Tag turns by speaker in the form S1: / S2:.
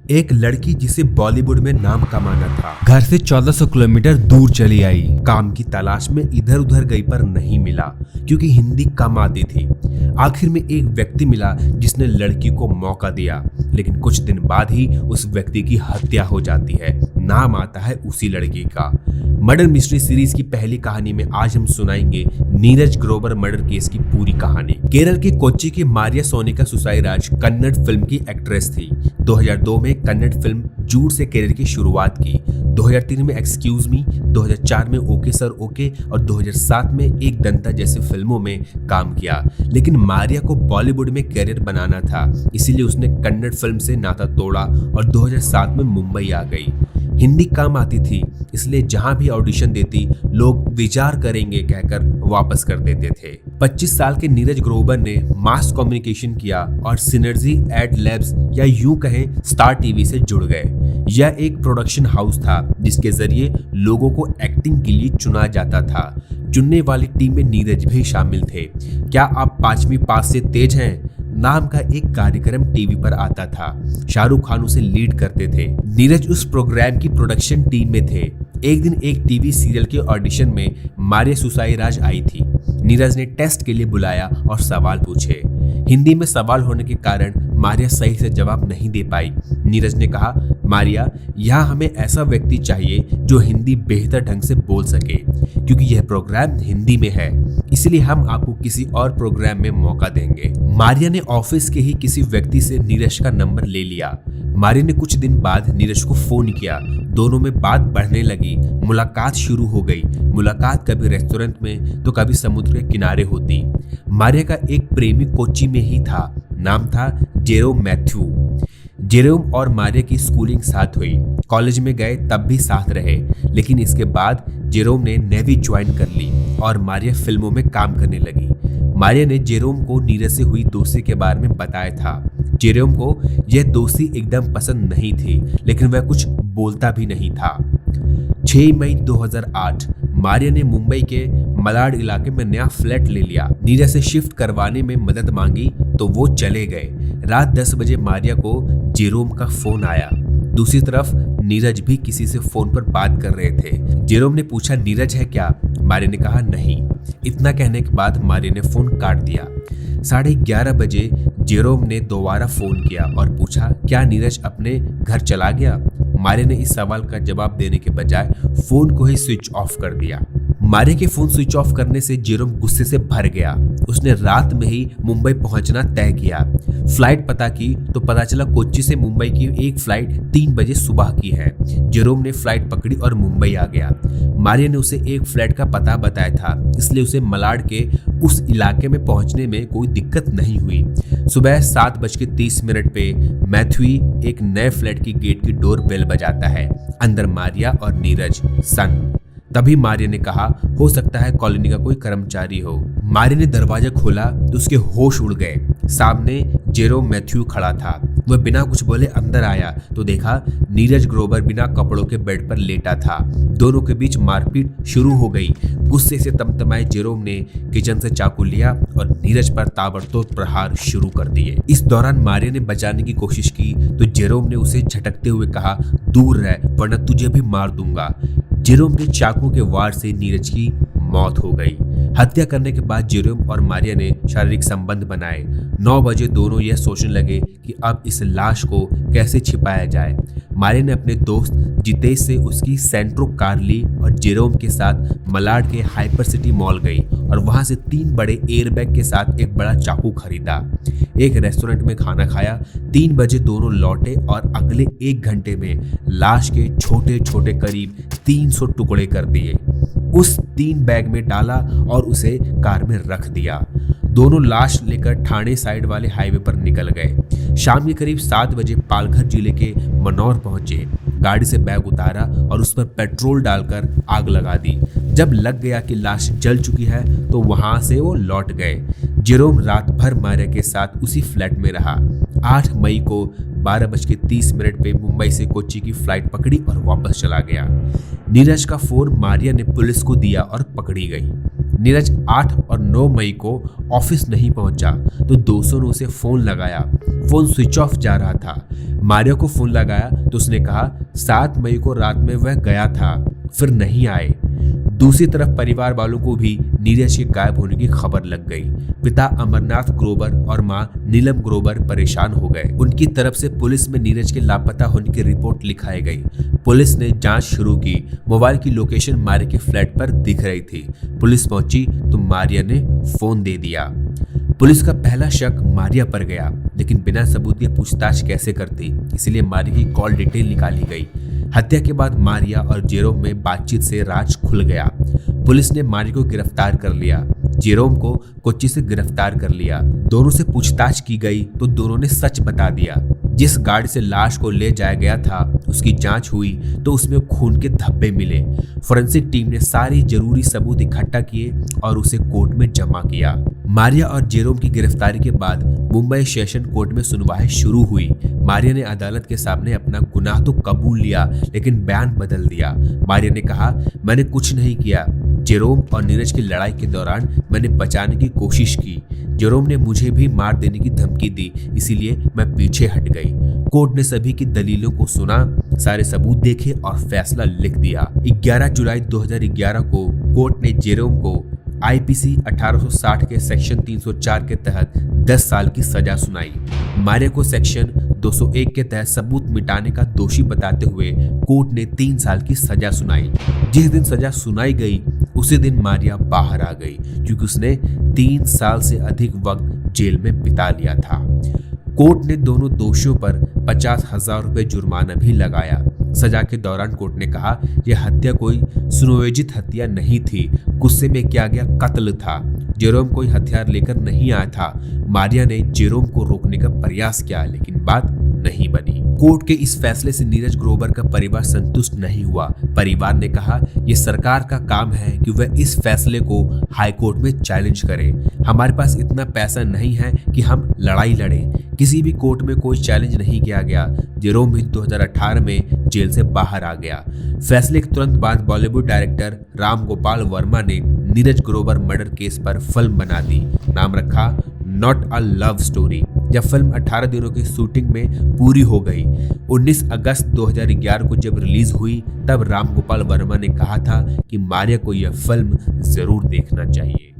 S1: एक लड़की जिसे बॉलीवुड में नाम कमाना था, घर से 1400 किलोमीटर दूर चली आई। काम की तलाश में इधर उधर गई पर नहीं मिला क्योंकि हिंदी कम आती थी। आखिर में एक व्यक्ति मिला जिसने लड़की को मौका दिया, लेकिन कुछ दिन बाद ही उस व्यक्ति की हत्या हो जाती है। नाम आता है उसी लड़की का। मर्डर मिस्ट्री सीरीज की पहली कहानी में आज हम सुनाएंगे नीरज ग्रोवर मर्डर केस की पूरी कहानी। केरल के कोच्चि की मारिया सोनिका सुसाईराज कन्नड़ फिल्म की एक्ट्रेस थी। 2002 में कन्नड़ फिल्म जूड से करियर की शुरुआत की। 2003 में एक्सक्यूज मी, 2004 में ओके सर ओके और 2007 में एक दंता जैसी फिल्मों में काम किया। लेकिन मारिया को बॉलीवुड में करियर बनाना था, इसीलिए उसने कन्नड़ फिल्म से नाता तोड़ा और 2007 में मुंबई आ गई। हिंदी काम आती थी, इसलिए जहां भी ऑडिशन देती लोग विचार करेंगे कहकर वापस कर देते थे। 25 साल के नीरज ग्रोवर ने मास कम्युनिकेशन किया और सिनर्जी एड लैब्स या यूं कहें स्टार टीवी से जुड़ गए। यह एक प्रोडक्शन हाउस था जिसके जरिए लोगों को एक्टिंग के लिए चुना जाता था। चुनने वाली टीम में नीरज भी शामिल थे। क्या आप 5वीं पास से तेज हैं नाम का एक कार्यक्रम टीवी पर आता था। शाहरुख खान उसे लीड करते थे। नीरज उस प्रोग्राम की प्रोडक्शन टीम में थे। एक दिन एक टीवी सीरियल के ऑडिशन में मारिया सुसाईराज आई थी। नीरज ने टेस्ट के लिए बुलाया और सवाल पूछे। हिंदी में सवाल होने के कारण मारिया सही से जवाब नहीं दे पाई। नीरज ने कहा, मारिया, यहाँ हमें ऐसा व्यक्ति चाहिए जो हिंदी बेहतर ढंग से बोल सके, क्योंकि यह प्रोग्राम हिंदी में है, इसलिए हम आपको किसी और प्रोग्राम में मौका देंगे। मारिया ने ऑफिस के ही किसी व्यक्ति से नीरज का नंबर ले लिया। मारिया ने कुछ दिन बाद नीरज को फोन किया। दोनों में बात बढ़ने लगी। मुलाकात शुरू हो गई। मुलाकात कभी रेस्टोरेंट में तो कभी समुद्र के किनारे होती। मारिया का एक प्रेमी कोच्चि में ही था। नाम था जेरोम मैथ्यू। जेरोम और मारिया की स्कूलिंग साथ हुई। कॉलेज में गए तब भी साथ रहे, लेकिन इसके बाद जेरोम ने नेवी ज्वाइन कर ली और मारिया फिल्मों में काम करने लगी। मारिया ने जेरोम को नीरज से हुई दोस्ती के बारे में बताया था। जेरोम को यह दोस्ती एकदम पसंद नहीं थी, लेकिन वह कुछ बोलता भी नहीं था। 6 मई 2008 मारिया ने मुंबई के मलाड इलाके में नया फ्लैट ले लिया। नीरज से शिफ्ट करवाने में मदद मांगी तो वो चले गए। रात 10 बजे मारिया को जेरोम का फोन आया। दूसरी तरफ नीरज भी किसी से फोन पर बात कर रहे थे। जेरोम ने पूछा, नीरज है क्या? मारिया ने कहा, नहीं। इतना कहने के बाद मारिया ने फोन काट दिया। 11:30 बजे जेरोम ने दोबारा फोन किया और पूछा, क्या नीरज अपने घर चला गया? मारिया ने इस सवाल का जवाब देने के बजाय फोन को ही स्विच ऑफ कर दिया। मारिया के फोन स्विच ऑफ करने से जेरोम गुस्से से भर गया। उसने रात में ही मुंबई पहुंचना तय किया। फ्लाइट पता की तो पता चला कोच्चि से मुंबई की एक फ्लाइट 3 बजे सुबह की है। जेरोम ने फ्लाइट पकड़ी और मुंबई आ गया। मारिया ने उसे एक फ्लैट का पता बताया था, इसलिए उसे मलाड के उस इलाके में पहुंचने में कोई दिक्कत नहीं हुई। सुबह 7:30 पे मैथ्यू एक नए फ्लैट की गेट की डोर बेल बजाता है। अंदर मारिया और नीरज सन। तभी मारिया ने कहा, हो सकता है कॉलोनी का कोई कर्मचारी हो। मारिया ने दरवाजा खोला तो उसके होश उड़ गए। सामने जेरोम मैथ्यू खड़ा था। वह बिना कुछ बोले अंदर आया तो देखा नीरज ग्रोवर बिना कपड़ों के बेड पर लेटा था। दोनों के बीच मारपीट शुरू हो गई। गुस्से से तमतमाए जेरोम ने किचन से चाकू लिया और नीरज पर ताबड़तोड़ प्रहार शुरू कर दिए। इस दौरान मारिया ने बचाने की कोशिश की तो जेरोम ने उसे झटकते हुए कहा, दूर रह वरना तुझे भी मार दूंगा। जेरोम के चाकू के वार से नीरज की मौत हो गई। हत्या करने के बाद जेरोम और मारिया ने शारीरिक संबंध बनाए। 9 बजे दोनों यह सोचने लगे कि अब इस लाश को कैसे छिपाया जाए। मारिया ने अपने दोस्त जितेश से उसकी सेंट्रो कार ली और जेरोम के साथ मलाड के हाइपर सिटी मॉल गई और वहां से 3 बड़े एयरबैग के साथ एक बड़ा चाकू खरीदा। एक रेस्टोरेंट में खाना खाया। 3 बजे दोनों लौटे और अगले 1 घंटे में लाश के छोटे छोटे करीब 300 टुकड़े कर दिए। उस 3 बैग में डाला और उसे कार में रख दिया। दोनों लाश लेकर ठाणे साइड वाले हाईवे पर निकल गए। शाम के करीब 7 बजे पालघर जिले के मनौर पहुंचे। गाड़ी से बैग उतारा और उस पर पेट्रोल डालकर आग लगा दी। जब लग गया कि लाश जल चुकी है तो वहां से वो लौट गए। जेरोम रात भर मारिया के साथ उसी फ्लैट में रहा। 8 मई को 12:30 पे मुंबई से कोच्चि की फ्लाइट पकड़ी और वापस चला गया। नीरज का फोन मारिया ने पुलिस को दिया और पकड़ी गई। नीरज 8 और 9 मई को ऑफिस नहीं पहुंचा तो दोस्तों ने उसे फोन लगाया। फोन स्विच ऑफ जा रहा था। मारिया को फोन लगाया तो उसने कहा 7 मई को रात में वह गया था, फिर नहीं आए। दूसरी तरफ परिवार वालों को भी नीरज के गायब होने की खबर लग गई। पिता अमरनाथ ग्रोवर और मां नीलम ग्रोवर परेशान हो गए। उनकी तरफ से पुलिस में नीरज के लापता होने की रिपोर्ट लिखाई गई। पुलिस ने जांच शुरू की। मोबाइल की लोकेशन मारिया के फ्लैट पर दिख रही थी। पुलिस पहुंची तो मारिया ने फोन दे दिया। पुलिस का पहला शक मारिया पर गया, लेकिन बिना सबूत के पूछताछ कैसे करती, इसलिए मारिया की कॉल डिटेल निकाली गई। हत्या के बाद मारिया और जेरोम में बातचीत से राज खुल गया। पुलिस ने मारिया को गिरफ्तार कर लिया। जेरोम को कोच्चि से गिरफ्तार कर लिया। दोनों से पूछताछ की गई तो दोनों ने सच बता दिया। जिस गाड़ी से लाश को ले जाया गया था उसकी जांच हुई तो उसमें खून के धब्बे मिले। फोरेंसिक टीम ने सारी जरूरी सबूत इकट्ठा किए और उसे कोर्ट में जमा किया। मारिया और जेरोम की गिरफ्तारी के बाद मुंबई सेशन कोर्ट में सुनवाई शुरू हुई। मारिया ने अदालत के सामने अपना गुनाह तो कबूल लिया, लेकिन बयान बदल दिया। मारिया ने कहा, मैंने कुछ नहीं किया। जेरोम और नीरज की लड़ाई के दौरान मैंने बचाने की कोशिश की। जेरोम ने मुझे भी मार देने की धमकी दी, इसीलिए मैं पीछे हट गई। कोर्ट ने सभी की दलीलों को सुना, सारे सबूत देखे और फैसला लिख दिया। 11 जुलाई 2011 को कोर्ट ने जेरोम को आईपीसी 1860 के सेक्शन 304 के तहत 10 साल की सजा सुनाई। मारिया को सेक्शन 201 के तहत सबूत मिटाने का दोषी बताते हुए कोर्ट ने 3 साल की सजा सुनाई। जिस दिन सजा सुनाई गई उसी दिन मारिया बाहर आ गई, क्योंकि उसने 3 साल से अधिक वक्त जेल में बिता लिया था। कोर्ट ने दोनों दोषियों पर 50,000 रुपए जुर्माना भी लगाया। सजा के दौरान कोर्ट ने कहा, यह हत्या कोई सुनियोजित हत्या नहीं थी, गुस्से में किया गया कत्ल था। जेरोम कोई हथियार लेकर नहीं आया था। मारिया ने जेरोम को रोकने का प्रयास किया, लेकिन बात नहीं बनी। कोर्ट के इस फैसले से नीरज ग्रोवर का परिवार संतुष्ट नहीं हुआ। परिवार ने कहा, यह सरकार का काम है कि वह इस फैसले को हाई कोर्ट में चैलेंज करे। हमारे पास इतना पैसा नहीं है कि हम लड़ाई लड़ें। किसी भी कोर्ट में कोई चैलेंज नहीं किया गया। जेरोम भी 2018 में जेल से बाहर आ गया। फैसले के तुरंत बाद बॉलीवुड डायरेक्टर राम गोपाल वर्मा ने नीरज ग्रोवर मर्डर केस पर फिल्म बना दी। नाम रखा नॉट अ लव स्टोरी। जब फिल्म 18 दिनों की शूटिंग में पूरी हो गई, 19 अगस्त 2011 को जब रिलीज हुई, तब राम गोपाल वर्मा ने कहा था कि मारिया को यह फिल्म जरूर देखना चाहिए।